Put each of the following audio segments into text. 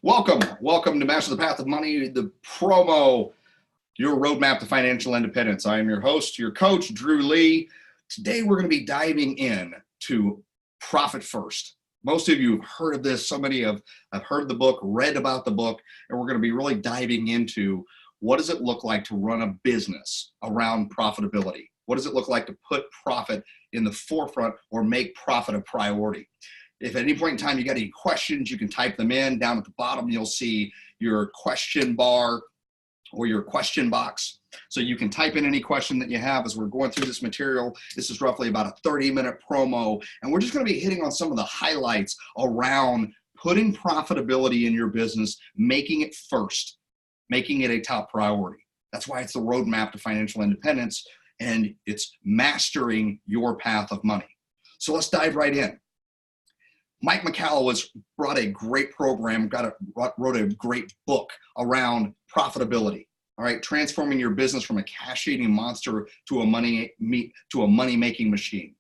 Welcome to Master the Path of Money, the promo, your roadmap to financial independence. I am your host, your coach, Drew Lee. Today, we're going to be diving in to Profit First. Most of you have heard of this. So many have heard the book, read about the book, and we're going to be really diving into what does it look like to run a business around profitability? What does it look like to put profit in the forefront or make profit a priority? If at any point in time you got any questions, you can type them in. Down at the bottom, you'll see your question bar or your question box. So you can type in any question that you have as we're going through this material. This is roughly about a 30-minute promo, and we're just going to be hitting on some of the highlights around putting profitability in your business, making it first, making it a top priority. That's why it's the roadmap to financial independence, and it's mastering your path of money. So let's dive right in. Mike Michalowicz brought a great program, wrote a great book around profitability. All right, transforming your business from a cash-eating monster to a money-making machine.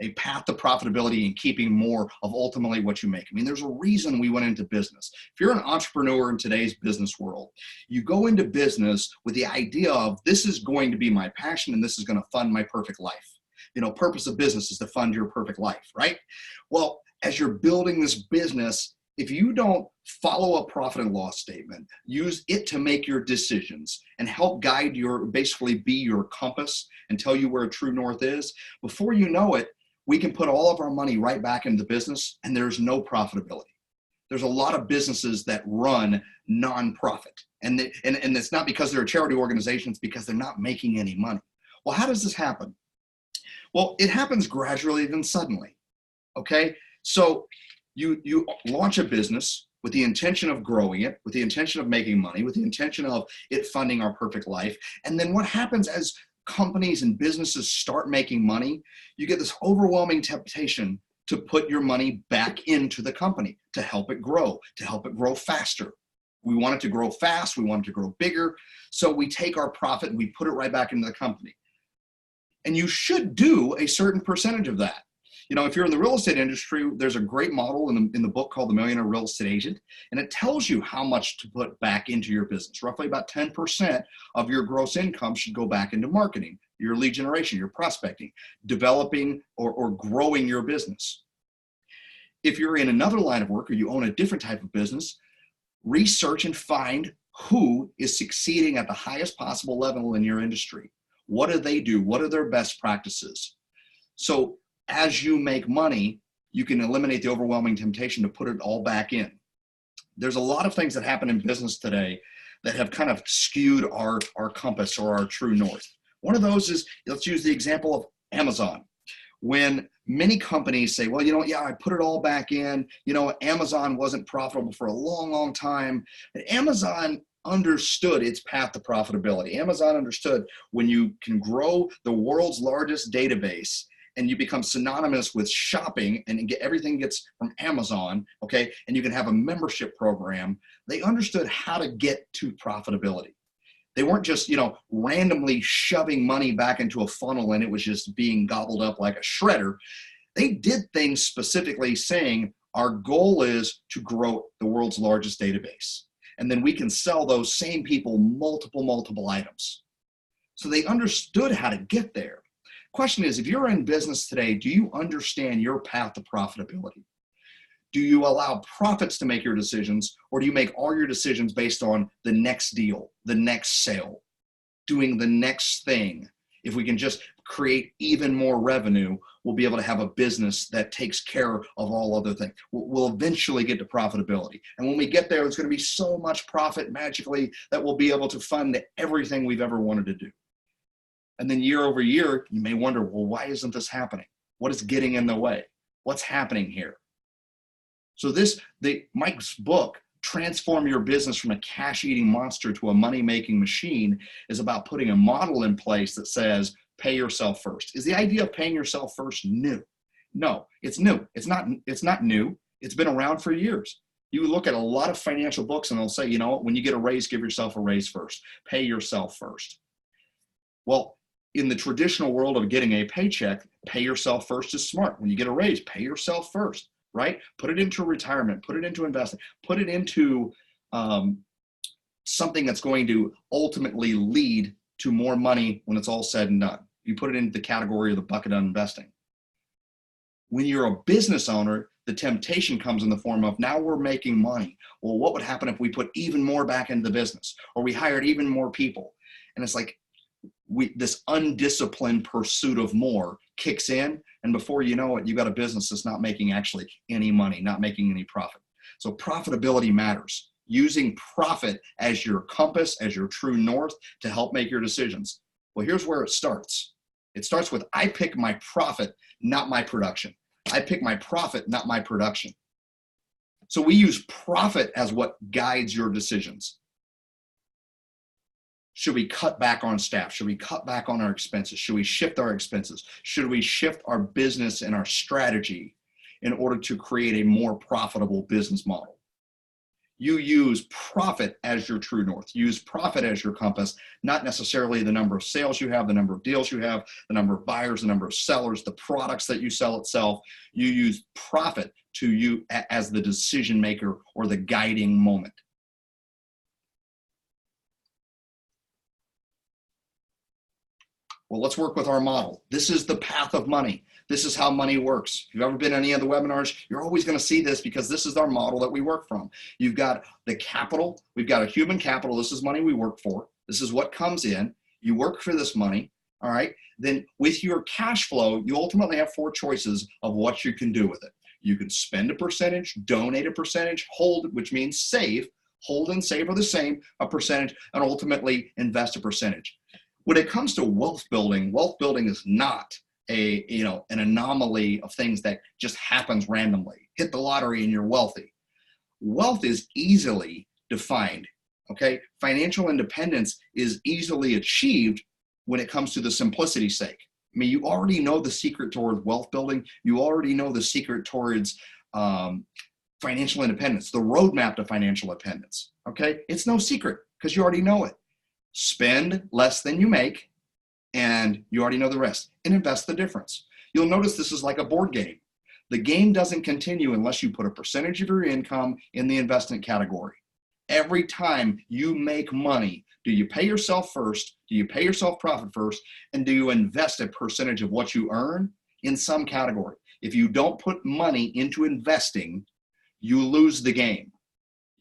A path to profitability and keeping more of ultimately what you make. I mean, there's a reason we went into business. If you're an entrepreneur in today's business world, you go into business with the idea of this is going to be my passion and this is going to fund my perfect life. You know, purpose of business is to fund your perfect life, right? Well, as you're building this business, if you don't follow a profit and loss statement, use it to make your decisions and help guide basically be your compass and tell you where true north is, before you know it, we can put all of our money right back into the business and there's no profitability. There's a lot of businesses that run nonprofit, and it's not because they're a charity organization, it's because they're not making any money. Well, how does this happen? Well, it happens gradually then suddenly, okay? So you launch a business with the intention of growing it, with the intention of making money, with the intention of it funding our perfect life. And then what happens as companies and businesses start making money, you get this overwhelming temptation to put your money back into the company to help it grow faster. We want it to grow fast. We want it to grow bigger. So we take our profit and we put it right back into the company. And you should do a certain percentage of that. You know, if you're in the real estate industry, there's a great model in the book called The Millionaire Real Estate Agent, and it tells you how much to put back into your business. Roughly about 10% of your gross income should go back into marketing, your lead generation, your prospecting, developing or growing your business. If you're in another line of work or you own a different type of business, research and find who is succeeding at the highest possible level in your industry. What do they do? What are their best practices? So as you make money, you can eliminate the overwhelming temptation to put it all back in. There's a lot of things that happen in business today that have kind of skewed our compass or our true north. One of those is, let's use the example of Amazon. When many companies say, well, I put it all back in, Amazon wasn't profitable for a long, long time. But Amazon understood its path to profitability. Amazon understood when you can grow the world's largest database and you become synonymous with shopping and everything gets from Amazon, okay, and you can have a membership program, they understood how to get to profitability. They weren't just, randomly shoving money back into a funnel and it was just being gobbled up like a shredder. They did things specifically saying, our goal is to grow the world's largest database. And then we can sell those same people multiple items. So they understood how to get there. Question is, if you're in business today, do you understand your path to profitability? Do you allow profits to make your decisions, or do you make all your decisions based on the next deal, the next sale, doing the next thing? If we can just create even more revenue, we'll be able to have a business that takes care of all other things. We'll eventually get to profitability. And when we get there, there's going to be so much profit magically that we'll be able to fund everything we've ever wanted to do. And then year over year, you may wonder, well, why isn't this happening? What is getting in the way? What's happening here? So Mike's book, Transform Your Business from a Cash-Eating Monster to a Money-Making Machine, is about putting a model in place that says, pay yourself first. Is the idea of paying yourself first new? No, it's new. It's not new. It's been around for years. You look at a lot of financial books and they'll say, when you get a raise, give yourself a raise first. Pay yourself first. Well, in the traditional world of getting a paycheck, pay yourself first is smart. When you get a raise, pay yourself first. right? Put it into retirement, put it into investing, put it into something that's going to ultimately lead to more money when it's all said and done. You put it into the category of the bucket of investing. When you're a business owner, the temptation comes in the form of, now we're making money. Well, what would happen if we put even more back into the business, or we hired even more people? And it's like this undisciplined pursuit of more kicks in, and before you know it, you got a business that's not making actually any money, not making any profit. So profitability matters. Using profit as your compass, as your true north to help make your decisions. Well, here's where it starts. It starts with, I pick my profit, not my production. I pick my profit, not my production. So we use profit as what guides your decisions. Should we cut back on staff? Should we cut back on our expenses? Should we shift our expenses? Should we shift our business and our strategy in order to create a more profitable business model? You use profit as your true north. Use profit as your compass, not necessarily the number of sales you have, the number of deals you have, the number of buyers, the number of sellers, the products that you sell itself. You use profit to you as the decision maker or the guiding moment. Well, let's work with our model. This is the path of money. This is how money works. If you've ever been in any of the webinars, you're always going to see this because this is our model that we work from. You've got the capital. We've got a human capital. This is money we work for. This is what comes in. You work for this money, all right? Then with your cash flow, you ultimately have 4 choices of what you can do with it. You can spend a percentage, donate a percentage, hold, which means save. Hold and save are the same, a percentage, and ultimately invest a percentage. When it comes to wealth building is not an anomaly of things that just happens randomly. Hit the lottery and you're wealthy. Wealth is easily defined, okay? Financial independence is easily achieved when it comes to the simplicity's sake. I mean, you already know the secret towards wealth building. You already know the secret towards financial independence, the roadmap to financial independence, okay? It's no secret because you already know it. Spend less than you make, and you already know the rest, and invest the difference. You'll notice this is like a board game. The game doesn't continue unless you put a percentage of your income in the investment category. Every time you make money, do you pay yourself first? Do you pay yourself profit first? And do you invest a percentage of what you earn in some category? If you don't put money into investing, you lose the game.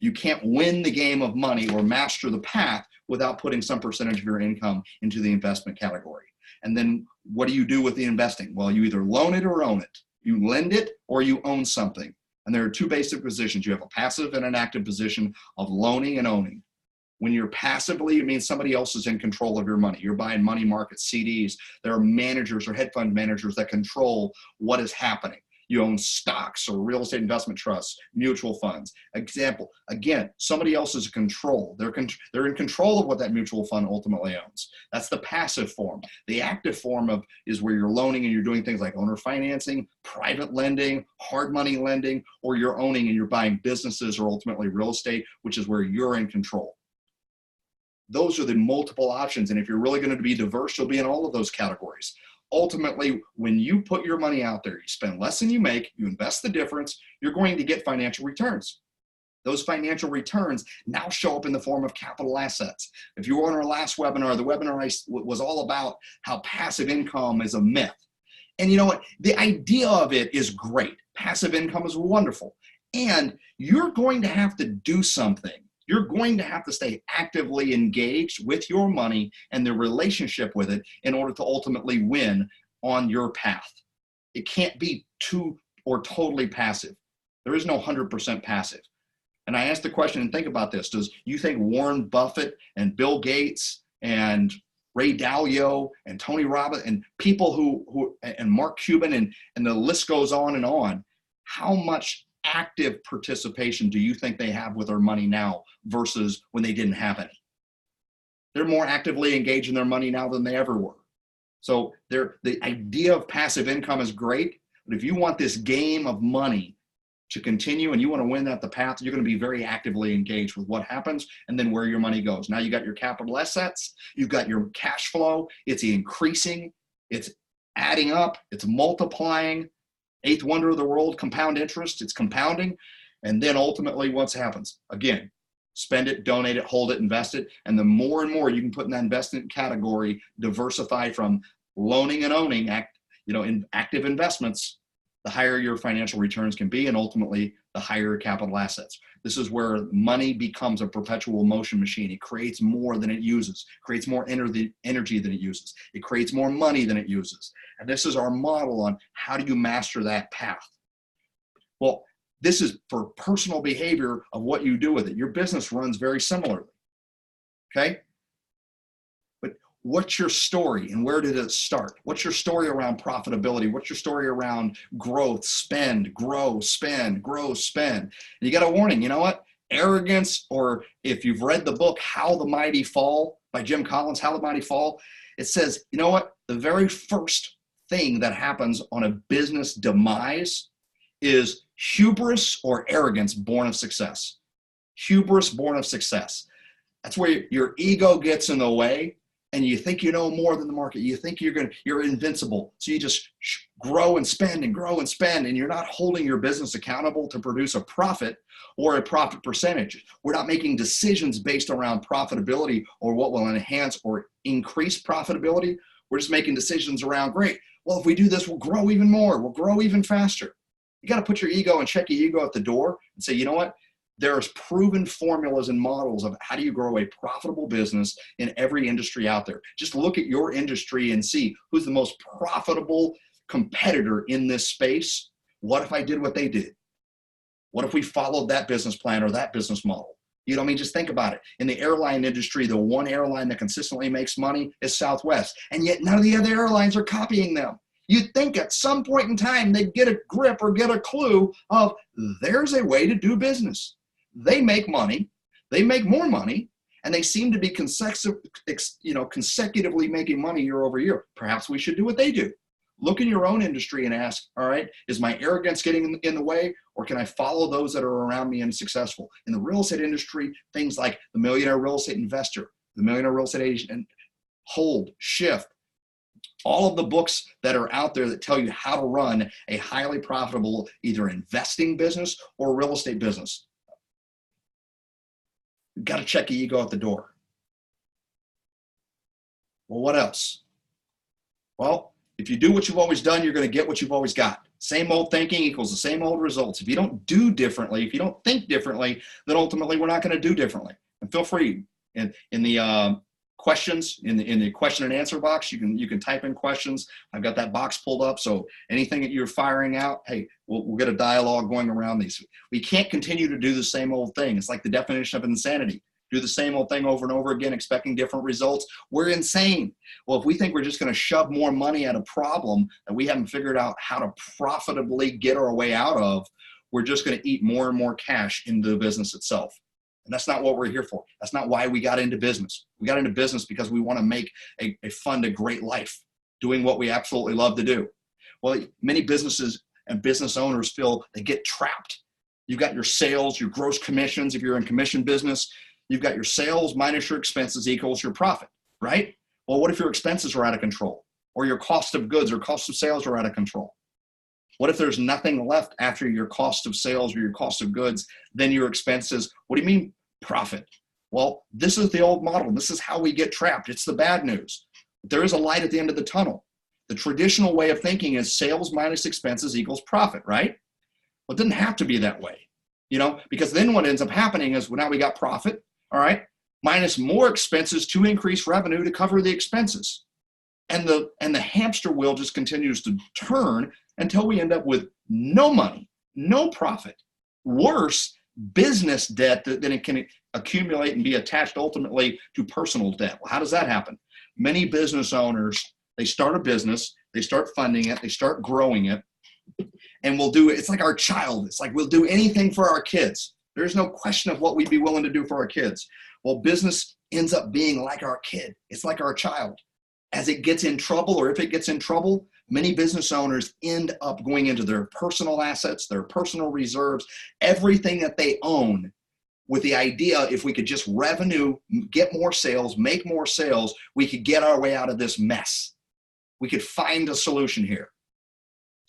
You can't win the game of money or master the path without putting some percentage of your income into the investment category. And then what do you do with the investing? Well, you either loan it or own it. You lend it or you own something. And there are 2 basic positions. You have a passive and an active position of loaning and owning. When you're passively, it means somebody else is in control of your money. You're buying money market CDs. There are managers or hedge fund managers that control what is happening. You own stocks or real estate investment trusts, mutual funds. Example, again, somebody else is in control. They're in control of what that mutual fund ultimately owns. That's the passive form. The active form is where you're loaning and you're doing things like owner financing, private lending, hard money lending, or you're owning and you're buying businesses or ultimately real estate, which is where you're in control. Those are the multiple options. And if you're really going to be diverse, you'll be in all of those categories. Ultimately, when you put your money out there, you spend less than you make, you invest the difference, you're going to get financial returns. Those financial returns now show up in the form of capital assets. If you were on our last webinar, the webinar was all about how passive income is a myth. And you know what? The idea of it is great. Passive income is wonderful. And you're going to have to do something. You're going to have to stay actively engaged with your money and the relationship with it in order to ultimately win on your path. It can't be too or totally passive. There is no 100% passive. And I asked the question, and think about this. Do you think Warren Buffett and Bill Gates and Ray Dalio and Tony Robbins and people who and Mark Cuban and the list goes on, how much active participation do you think they have with their money now versus when they didn't have any? They're more actively engaged in their money now than they ever were. So the idea of passive income is great, but if you want this game of money to continue and you want to win at the path, you're going to be very actively engaged with what happens and then where your money goes. Now you got your capital assets, you've got your cash flow, it's increasing, it's adding up, it's multiplying. Eighth wonder of the world, compound interest. It's compounding. And then ultimately what's happens? Again, spend it, donate it, hold it, invest it. And the more and more you can put in that investment category, diversify from loaning and owning, in active investments, the higher your financial returns can be, and ultimately the higher capital assets. This is where money becomes a perpetual motion machine. It creates more than it uses, creates more energy than it uses. It creates more money than it uses. And this is our model on how do you master that path. Well, this is for personal behavior of what you do with it. Your business runs very similarly, okay? But what's your story and where did it start? What's your story around profitability? What's your story around growth, spend, grow, spend, grow, spend? And you got a warning, you know what? Arrogance, or if you've read the book, How the Mighty Fall by Jim Collins, How the Mighty Fall, it says, you know what? The very first thing that happens on a business demise is hubris or arrogance born of success. Hubris born of success. That's where your ego gets in the way and you think you know more than the market. You think you're invincible. So you just grow and spend and grow and spend, and you're not holding your business accountable to produce a profit or a profit percentage. We're not making decisions based around profitability or what will enhance or increase profitability. We're just making decisions around, great, well, if we do this, we'll grow even more. We'll grow even faster. You got to put your ego and check your ego at the door and say, you know what? There's proven formulas and models of how do you grow a profitable business in every industry out there. Just look at your industry and see who's the most profitable competitor in this space. What if I did what they did? What if we followed that business plan or that business model? You know what I mean? Just think about it. In the airline industry, the one airline that consistently makes money is Southwest. And yet none of the other airlines are copying them. You'd think at some point in time they'd get a grip or get a clue of there's a way to do business. They make money, they make more money, and they seem to be consecutively making money year over year. Perhaps we should do what they do. Look in your own industry and ask, all right, is my arrogance getting in the way, or can I follow those that are around me and successful? In the real estate industry, things like the Millionaire Real Estate Investor, the Millionaire Real Estate Agent, Hold, Shift, all of the books that are out there that tell you how to run a highly profitable either investing business or real estate business. You've got to check your ego at the door. Well, what else? Well, if you do what you've always done, you're going to get what you've always got. Same old thinking equals the same old results. If you don't do differently, if you don't think differently, then ultimately we're not going to do differently. And feel free in the questions in the question and answer box. You can type in questions. I've got that box pulled up. So anything that you're firing out, hey, we'll get a dialogue going around these. We can't continue to do the same old thing. It's like the definition of insanity. Do the same old thing over and over again, expecting different results. We're insane. Well, if we think we're just going to shove more money at a problem that we haven't figured out how to profitably get our way out of, we're just going to eat more and more cash into the business itself. And that's not what we're here for. That's not why we got into business. We got into business because we want to make a fun, a great life, doing what we absolutely love to do. Well, many businesses and business owners feel they get trapped. You've got your sales, your gross commissions. If you're in commission business, you've got your sales minus your expenses equals your profit, right? Well, what if your expenses are out of control, or your cost of goods or cost of sales are out of control? What if there's nothing left after your cost of sales or your cost of goods, then your expenses? What do you mean profit? Well, this is the old model. This is how we get trapped. It's the bad news. But there is a light at the end of the tunnel. The traditional way of thinking is sales minus expenses equals profit, right? Well, it didn't have to be that way, because then what ends up happening is, well, now we got profit, all right, minus more expenses to increase revenue to cover the expenses. And the hamster wheel just continues to turn until we end up with no money, no profit. Worse, business debt that then it can accumulate and be attached ultimately to personal debt. Well, how does that happen? Many business owners, they start a business, they start funding it, they start growing it, and it's like our child. It's like we'll do anything for our kids. There's no question of what we'd be willing to do for our kids. Well, business ends up being like our kid. It's like our child. As it gets in trouble, or if it gets in trouble, many business owners end up going into their personal assets, their personal reserves, everything that they own, with the idea if we could just revenue, get more sales, make more sales, we could get our way out of this mess. We could find a solution here.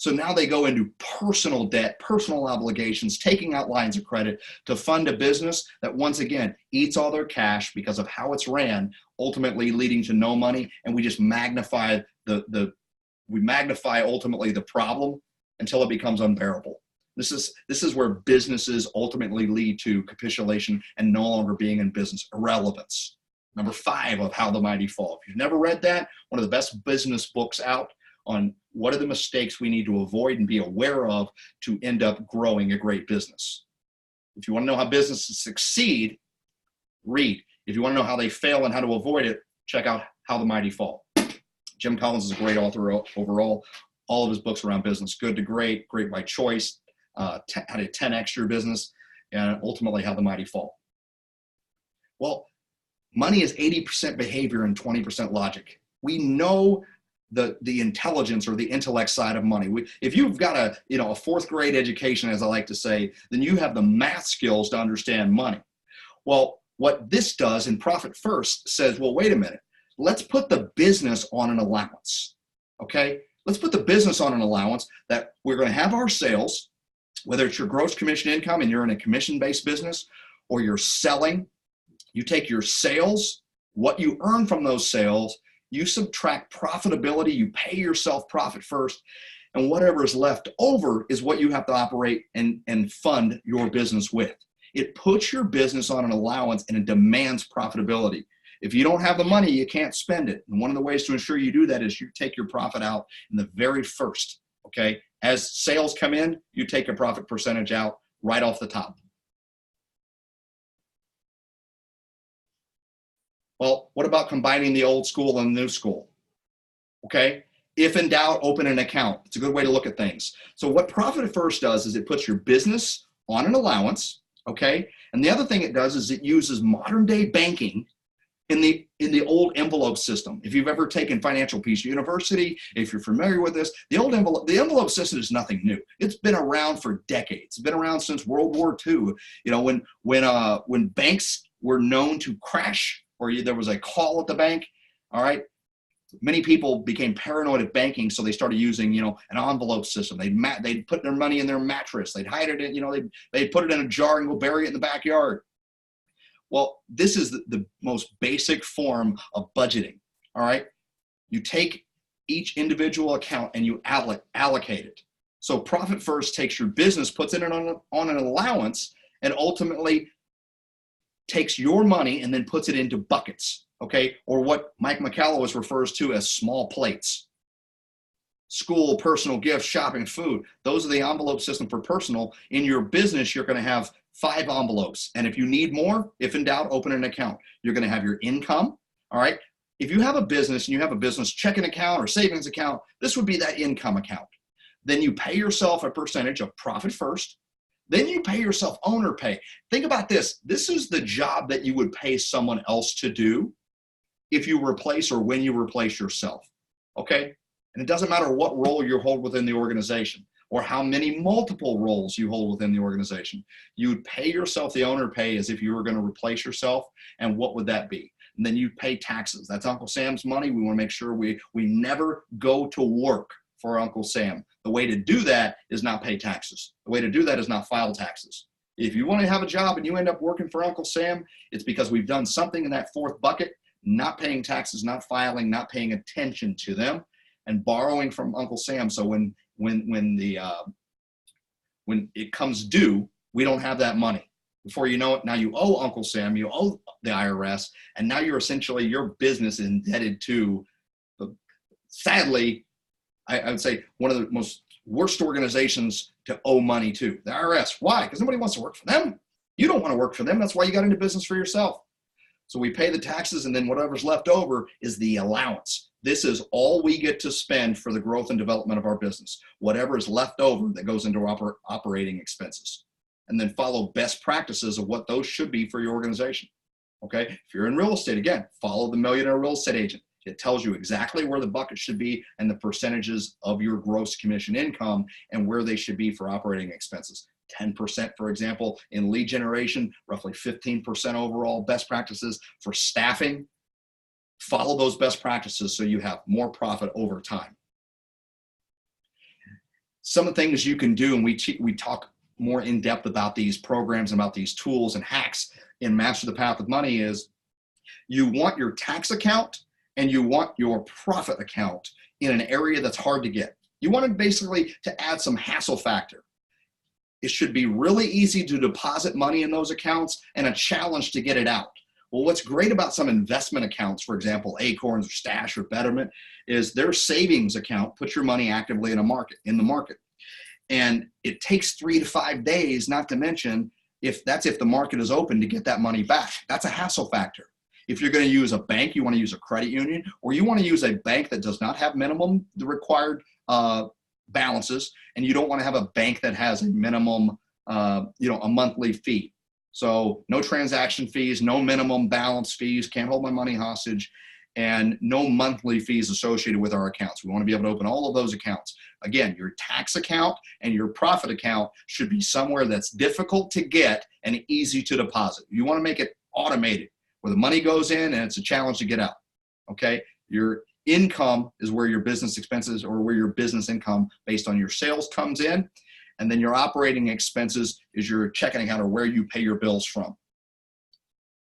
So now they go into personal debt, personal obligations, taking out lines of credit to fund a business that, once again, eats all their cash because of how it's ran, ultimately leading to no money. And we just magnify ultimately the problem until it becomes unbearable. This is where businesses ultimately lead to capitulation and no longer being in business, irrelevance. Number 5 of How the Mighty Fall. If you've never read that, one of the best business books out on what are the mistakes we need to avoid and be aware of to end up growing a great business. If you want to know how businesses succeed, read. If you want to know how they fail and how to avoid it, check out How the Mighty Fall. Jim Collins is a great author overall. All of his books around business, Good to Great, Great by Choice, how to 10x your business, and ultimately How the Mighty Fall. Well, money is 80% behavior and 20% logic. We know the intelligence or the intellect side of money. If you've got a 4th grade education, as I like to say, then you have the math skills to understand money. Well, what this does in Profit First says, well, wait a minute, let's put the business on an allowance, okay? Let's put the business on an allowance that we're going to have our sales, whether it's your gross commission income and you're in a commission-based business, or you're selling. You take your sales, what you earn from those sales, you subtract profitability, you pay yourself profit first, and whatever is left over is what you have to operate and fund your business with. It puts your business on an allowance and it demands profitability. If you don't have the money, you can't spend it. And one of the ways to ensure you do that is you take your profit out in the very first, okay? As sales come in, you take a profit percentage out right off the top. Well, what about combining the old school and the new school? Okay, if in doubt, open an account. It's a good way to look at things. So what Profit First does is it puts your business on an allowance, okay? And the other thing it does is it uses modern day banking in the old envelope system. If you've ever taken Financial Peace University, if you're familiar with this, the envelope system is nothing new. It's been around for decades. It's been around since World War II. You know, when banks were known to crash, or there was a call at the bank, all right, many people became paranoid of banking, so they started using, an envelope system. They'd put their money in their mattress. They'd hide it in, they'd put it in a jar and go bury it in the backyard. Well, this is the most basic form of budgeting, all right? You take each individual account and you allocate it. So Profit First takes your business, puts it on an allowance, and ultimately takes your money and then puts it into buckets, okay? Or what Mike Michalowicz refers to as small plates. School, personal gifts, shopping, food. Those are the envelope system for personal. In your business, you're going to have 5 envelopes. And if you need more, if in doubt, open an account. You're going to have your income, all right? If you have a business and you have a business checking account or savings account, this would be that income account. Then you pay yourself a percentage of Profit First. Then you pay yourself owner pay. Think about this. This is the job that you would pay someone else to do if you replace or when you replace yourself, okay? And it doesn't matter what role you hold within the organization or how many multiple roles you hold within the organization. You would pay yourself the owner pay as if you were going to replace yourself, and what would that be? And then you pay taxes. That's Uncle Sam's money. We want to make sure we never go to work for Uncle Sam. The way to do that is not pay taxes. The way to do that is not file taxes. If you want to have a job and you end up working for Uncle Sam, it's because we've done something in that 4th bucket, not paying taxes, not filing, not paying attention to them, and borrowing from Uncle Sam. So when it comes due, we don't have that money. Before you know it, now you owe Uncle Sam, you owe the IRS, and now you're essentially your business indebted to, sadly, I would say one of the most worst organizations to owe money to, the IRS. Why? Because nobody wants to work for them. You don't want to work for them. That's why you got into business for yourself. So we pay the taxes, and then whatever's left over is the allowance. This is all we get to spend for the growth and development of our business. Whatever is left over that goes into operating expenses. And then follow best practices of what those should be for your organization. Okay? If you're in real estate, again, follow the Millionaire Real Estate Agent. It tells you exactly where the bucket should be and the percentages of your gross commission income and where they should be for operating expenses. 10%, for example, in lead generation, roughly 15% overall. Best practices for staffing. Follow those best practices so you have more profit over time. some of the things you can do, and we talk more in depth about these programs and about these tools and hacks in Master the Path of Money, is you want your tax account and you want your profit account in an area that's hard to get. You want it basically to add some hassle factor. It should be really easy to deposit money in those accounts and a challenge to get it out. Well, what's great about some investment accounts, for example, Acorns or Stash or Betterment, is their savings account puts your money actively in the market. And it takes 3 to 5 days, not to mention if the market is open, to get that money back. That's a hassle factor. If you're going to use a bank, you want to use a credit union, or you want to use a bank that does not have the required balances, and you don't want to have a bank that has a minimum, a monthly fee. So no transaction fees, no minimum balance fees, can't hold my money hostage, and no monthly fees associated with our accounts. We want to be able to open all of those accounts. Again, your tax account and your profit account should be somewhere that's difficult to get and easy to deposit. You want to make it automated, where the money goes in and it's a challenge to get out, okay? Your income is where your business expenses, or where your business income based on your sales comes in. And then your operating expenses is your checking account, or where you pay your bills from.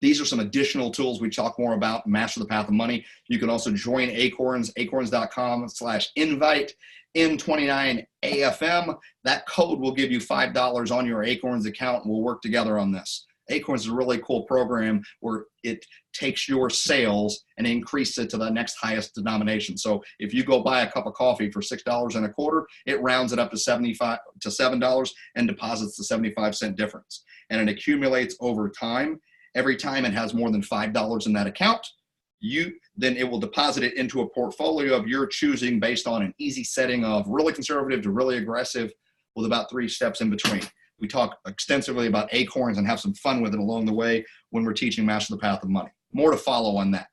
These are some additional tools we talk more about, Master the Path of Money. You can also join Acorns, acorns.com/invite N29AFM. That code will give you $5 on your Acorns account, and we'll work together on this. Acorns is a really cool program where it takes your sales and increases it to the next highest denomination. So if you go buy a cup of coffee for $6.25, it rounds it up to $7 and deposits the 75-cent difference. And it accumulates over time. Every time it has more than $5 in that account, then it will deposit it into a portfolio of your choosing based on an easy setting of really conservative to really aggressive, with about 3 steps in between. We talk extensively about Acorns and have some fun with it along the way when we're teaching Master the Path of Money. More to follow on that.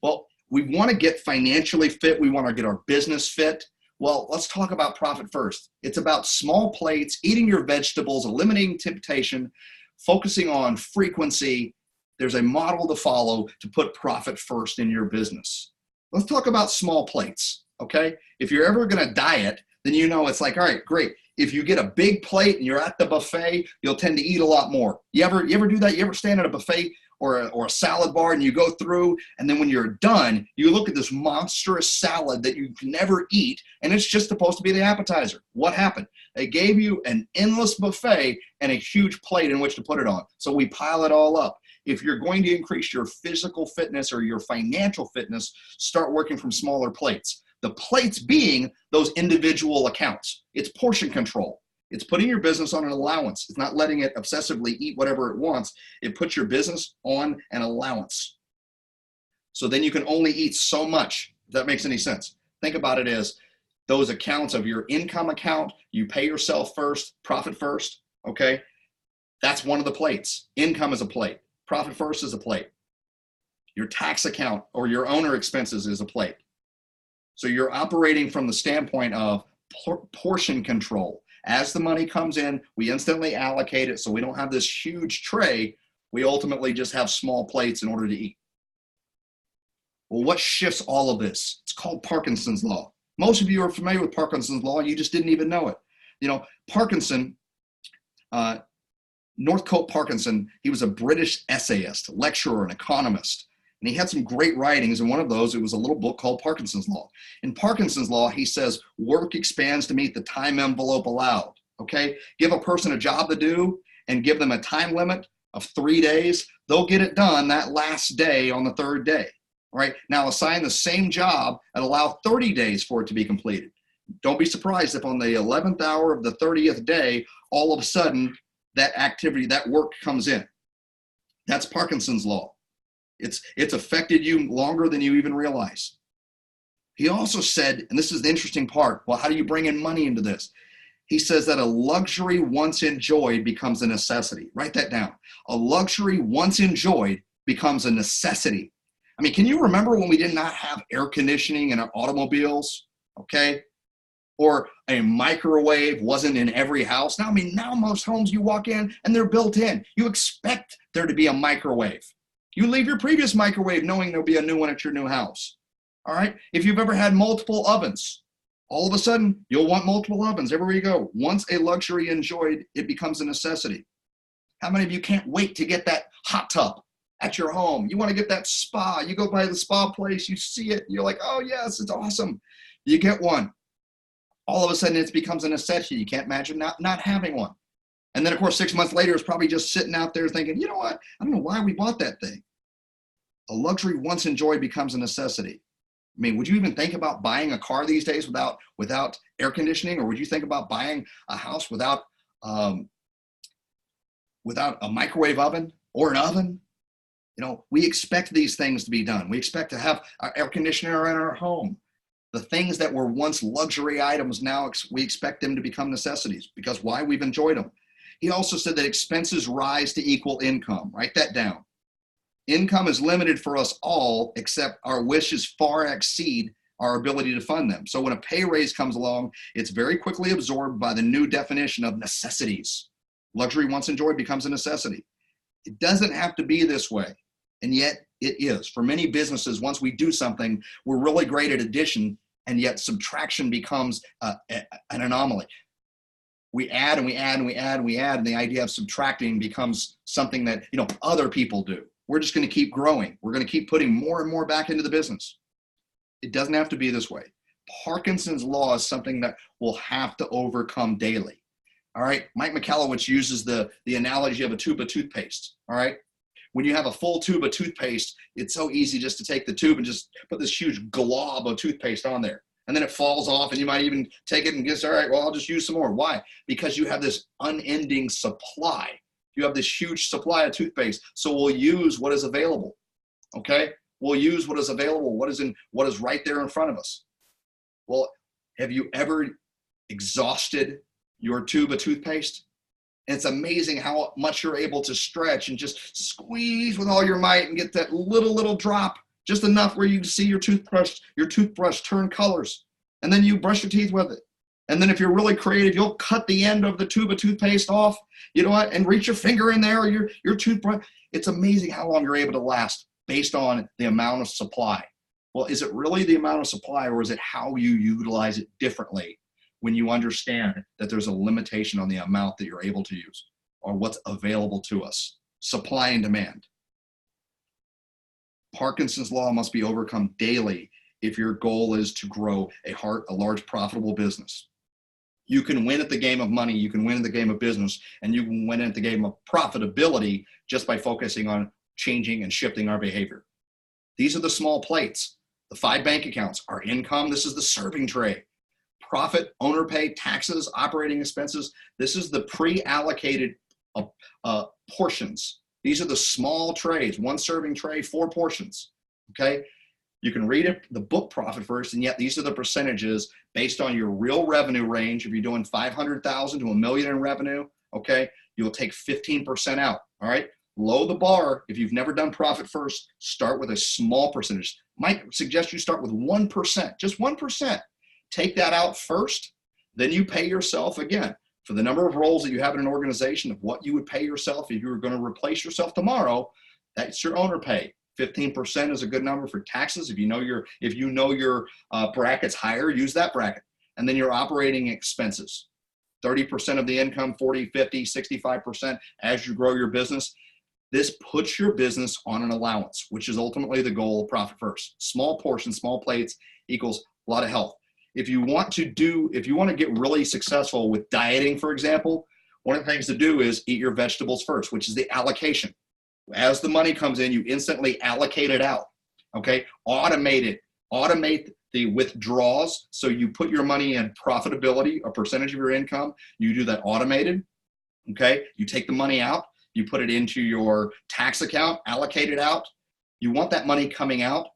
Well, we want to get financially fit. We want to get our business fit. Well, let's talk about profit first. It's about small plates, eating your vegetables, eliminating temptation, focusing on frequency. There's a model to follow to put profit first in your business. Let's talk about small plates, okay? If you're ever going to diet, then you know it's like, all right, great. If you get a big plate and you're at the buffet, you'll tend to eat a lot more. You ever do that? You ever stand at a buffet or a salad bar and you go through, and then when you're done, you look at this monstrous salad that you can never eat, and it's just supposed to be the appetizer. What happened? They gave you an endless buffet and a huge plate in which to put it on. So we pile it all up. If you're going to increase your physical fitness or your financial fitness, start working from smaller plates. The plates being those individual accounts. It's portion control. It's putting your business on an allowance. It's not letting it obsessively eat whatever it wants. It puts your business on an allowance. So then you can only eat so much, if that makes any sense. Think about it as those accounts of your income account. You pay yourself first, profit first, okay? That's one of the plates. Income is a plate. Profit first is a plate. Your tax account or your owner expenses is a plate. So you're operating from the standpoint of portion control. As the money comes in, we instantly allocate it, so we don't have this huge tray. We ultimately just have small plates in order to eat. Well, what shifts all of this? It's called Parkinson's Law. Most of you are familiar with Parkinson's Law. You just didn't even know it. You know, Parkinson, Northcote Parkinson, he was a British essayist, lecturer, and economist. And he had some great writings, and one of those, it was a little book called Parkinson's Law. In Parkinson's Law, he says, work expands to meet the time envelope allowed, okay? Give a person a job to do and give them a time limit of 3 days. They'll get it done that last day on the 3rd day, all right? Now assign the same job and allow 30 days for it to be completed. Don't be surprised if on the 11th hour of the 30th day, all of a sudden, that activity, that work comes in. That's Parkinson's Law. It's affected you longer than you even realize. He also said, and this is the interesting part, well, how do you bring in money into this? He says that a luxury once enjoyed becomes a necessity. Write that down. A luxury once enjoyed becomes a necessity. I mean, can you remember when we did not have air conditioning in our automobiles, okay? Or a microwave wasn't in every house. Now, I mean, now most homes you walk in and they're built in. You expect there to be a microwave. You leave your previous microwave knowing there'll be a new one at your new house. All right? If you've ever had multiple ovens, All of a sudden, you'll want multiple ovens everywhere you go. Once a luxury enjoyed, it becomes a necessity. How many of you can't wait to get that hot tub at your home? You want to get that spa. You go by the spa place, you see it, you're like, oh yes, it's awesome. You get one. All of a sudden, it becomes a necessity. You can't imagine not having one. And then, of course, 6 months later, it's probably just sitting out there thinking, you know what? I don't know why we bought that thing. A luxury once enjoyed becomes a necessity. I mean, would you even think about buying a car these days without air conditioning? Or would you think about buying a house without a microwave oven or an oven? You know, we expect these things to be done. We expect to have our air conditioner in our home. The things that were once luxury items, now we expect them to become necessities. Because why? We've enjoyed them. He also said that expenses rise to equal income. Write that down. Income is limited for us all, except our wishes far exceed our ability to fund them. So when a pay raise comes along, it's very quickly absorbed by the new definition of necessities. Luxury once enjoyed becomes a necessity. It doesn't have to be this way, and yet it is. For many businesses, once we do something, we're really great at addition, and yet subtraction becomes an anomaly. We add and we add and we add and we add, and the idea of subtracting becomes something that, you know, other people do. We're just going to keep growing. We're going to keep putting more and more back into the business. It doesn't have to be this way. Parkinson's law is something that we'll have to overcome daily. All right. Mike Michalowicz uses the analogy of a tube of toothpaste. All right. When you have a full tube of toothpaste, it's so easy just to take the tube and just put this huge glob of toothpaste on there. And then it falls off, and you might even take it and guess, all right, well, I'll just use some more. Why? Because you have this unending supply. You have this huge supply of toothpaste. So we'll use what is available. Okay? We'll use what is available, what is right there in front of us. Well, have you ever exhausted your tube of toothpaste? And it's amazing how much you're able to stretch and just squeeze with all your might and get that little drop, just enough where you see your toothbrush turn colors. And then you brush your teeth with it. And then if you're really creative, you'll cut the end of the tube of toothpaste off, you know what, and reach your finger in there or your toothbrush. It's amazing how long you're able to last based on the amount of supply. Well, is it really the amount of supply, or is it how you utilize it differently when you understand that there's a limitation on the amount that you're able to use or what's available to us? Supply and demand. Parkinson's law must be overcome daily if your goal is to grow a large profitable business. You can win at the game of money, you can win at the game of business, and you can win at the game of profitability just by focusing on changing and shifting our behavior. These are the small plates. The 5 bank accounts, our income, this is the serving tray. Profit, owner pay, taxes, operating expenses, this is the pre-allocated portions. These are the small trays, 1 serving tray, 4 portions, okay? You can read it, the book Profit First, and yet these are the percentages based on your real revenue range. If you're doing 500,000 to $1 million in revenue, okay, you'll take 15% out, all right? Low the bar. If you've never done Profit First, start with a small percentage. Might suggest you start with 1%, just 1%. Take that out first, then you pay yourself again for the number of roles that you have in an organization of what you would pay yourself if you were going to replace yourself tomorrow. That's your owner pay. 15% is a good number for taxes. If you know your bracket's higher, use that bracket. And then your operating expenses, 30% of the income, 40, 50, 65% as you grow your business. This puts your business on an allowance, which is ultimately the goal of Profit First. Small portions, small plates equals a lot of health. If you want to get really successful with dieting, for example, one of the things to do is eat your vegetables first, which is the allocation. As the money comes in, you instantly allocate it out, okay? Automate it. Automate the withdrawals. So you put your money in profitability, a percentage of your income. You do that automated, okay? You take the money out. You put it into your tax account, allocate it out. You want that money coming out.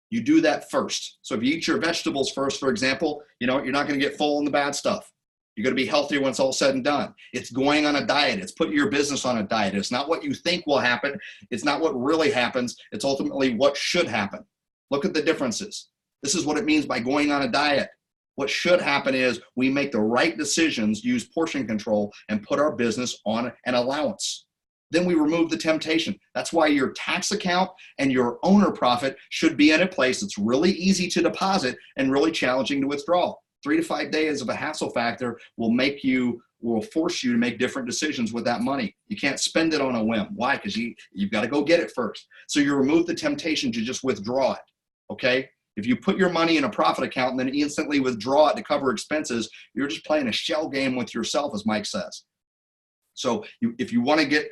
You do that first. So if you eat your vegetables first, for example, you know, you're not going to get full in the bad stuff. You're going to be healthier when it's all said and done. It's going on a diet. It's putting your business on a diet. It's not what you think will happen. It's not what really happens. It's ultimately what should happen. Look at the differences. This is what it means by going on a diet. What should happen is we make the right decisions, use portion control, and put our business on an allowance. Then we remove the temptation. That's why your tax account and your owner profit should be in a place that's really easy to deposit and really challenging to withdraw. 3 to 5 days of a hassle factor will force you to make different decisions with that money. You can't spend it on a whim. Why? Because you've got to go get it first. So you remove the temptation to just withdraw it, okay? If you put your money in a profit account and then instantly withdraw it to cover expenses, you're just playing a shell game with yourself, as Mike says. So if you want to get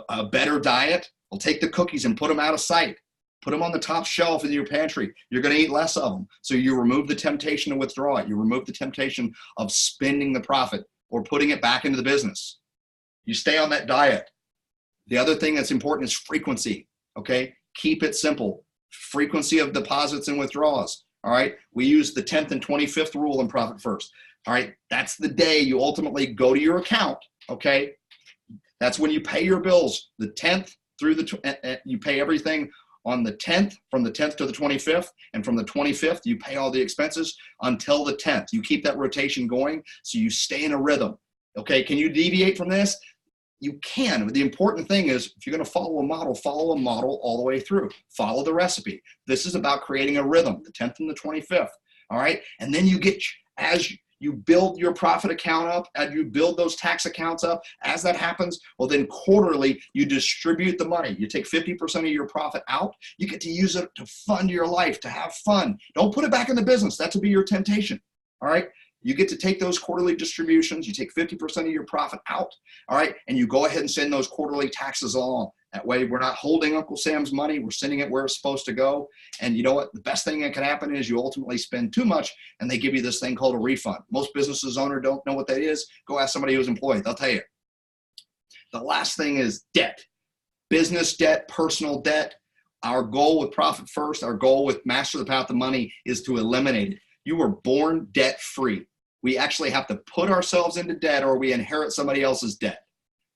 a better diet, well, take the cookies and put them out of sight. Put them on the top shelf in your pantry. You're going to eat less of them. So you remove the temptation to withdraw it. You remove the temptation of spending the profit or putting it back into the business. You stay on that diet. The other thing that's important is frequency, okay? Keep it simple. Frequency of deposits and withdrawals, all right? We use the 10th and 25th rule in Profit First, all right? That's the day you ultimately go to your account, okay? That's when you pay your bills, the 10th through you pay everything on the 10th, from the 10th to the 25th, and from the 25th, you pay all the expenses until the 10th. You keep that rotation going so you stay in a rhythm, okay? Can you deviate from this? You can. The important thing is, if you're going to follow a model all the way through. Follow the recipe. This is about creating a rhythm, the 10th and the 25th, all right? And then as you build your profit account up, as you build those tax accounts up, as that happens, well, then quarterly, you distribute the money. You take 50% of your profit out. You get to use it to fund your life, to have fun. Don't put it back in the business. That will be your temptation, all right? You get to take those quarterly distributions. You take 50% of your profit out, all right? And you go ahead and send those quarterly taxes along. That way, we're not holding Uncle Sam's money. We're sending it where it's supposed to go. And you know what? The best thing that can happen is you ultimately spend too much, and they give you this thing called a refund. Most businesses owner don't know what that is. Go ask somebody who's employed. They'll tell you. The last thing is debt. Business debt, personal debt. Our goal with Profit First, our goal with Master the Path of Money is to eliminate it. You were born debt-free. We actually have to put ourselves into debt or we inherit somebody else's debt.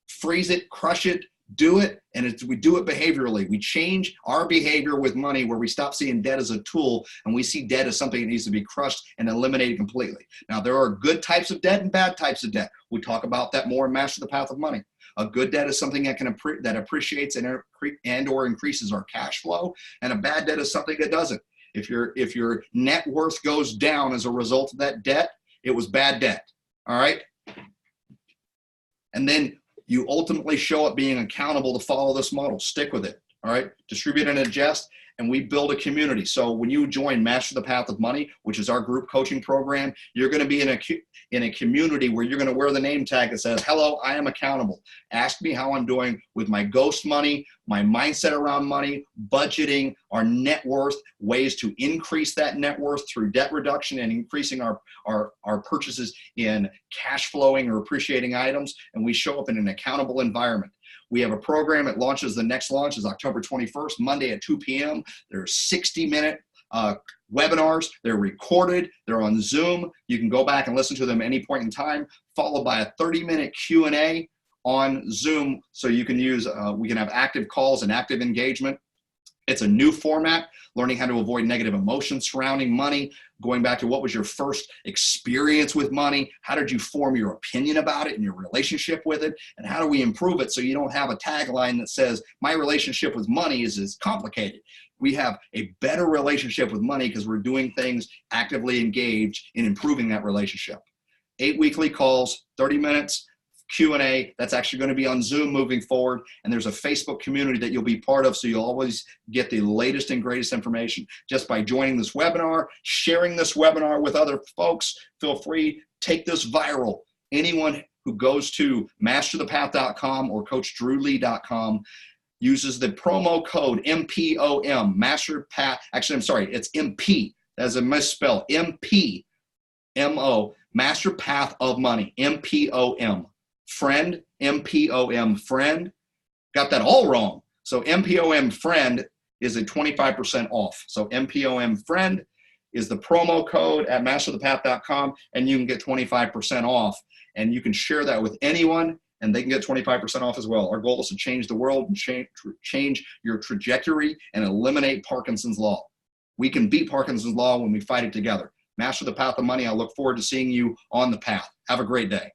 Freeze it, crush it, do it, and we do it behaviorally. We change our behavior with money where we stop seeing debt as a tool and we see debt as something that needs to be crushed and eliminated completely. Now, there are good types of debt and bad types of debt. We talk about that more in Master the Path of Money. A good debt is something that appreciates and or increases our cash flow, and a bad debt is something that doesn't. If your net worth goes down as a result of that debt, it was bad debt, all right? And then you ultimately show up being accountable to follow this model. Stick with it, all right? Distribute and adjust, and we build a community. So when you join Master the Path of Money, which is our group coaching program, you're going to be in a community where you're going to wear the name tag that says, hello, I am accountable. Ask me how I'm doing with my ghost money, my mindset around money, budgeting, our net worth, ways to increase that net worth through debt reduction and increasing our purchases in cash flowing or appreciating items. And we show up in an accountable environment. We have a program. The next launch is October 21st, Monday at 2 p.m. There are 60-minute webinars. They're recorded. They're on Zoom. You can go back and listen to them any point in time, followed by a 30-minute Q&A on Zoom. So you can we can have active calls and active engagement. It's a new format, learning how to avoid negative emotions surrounding money, going back to what was your first experience with money, how did you form your opinion about it and your relationship with it, and how do we improve it so you don't have a tagline that says, my relationship with money is complicated. We have a better relationship with money because we're doing things actively engaged in improving that relationship. 8 weekly calls, 30 minutes, Q&A. That's actually going to be on Zoom moving forward. And there's a Facebook community that you'll be part of, so you'll always get the latest and greatest information just by joining this webinar, sharing this webinar with other folks. Feel free, take this viral. Anyone who goes to masterthepath.com or coachdrewlee.com uses the promo code MPOM, Master Path. Actually, I'm sorry, it's MP. That's a misspell. MPMO, Master Path of Money, MPOM. Friend, MPOM friend. Got that all wrong. So MPOM friend is a 25% off. So MPOM friend is the promo code at masterthepath.com, and you can get 25% off. And you can share that with anyone, and they can get 25% off as well. Our goal is to change the world and change your trajectory and eliminate Parkinson's Law. We can beat Parkinson's Law when we fight it together. Master the Path of Money. I look forward to seeing you on the path. Have a great day.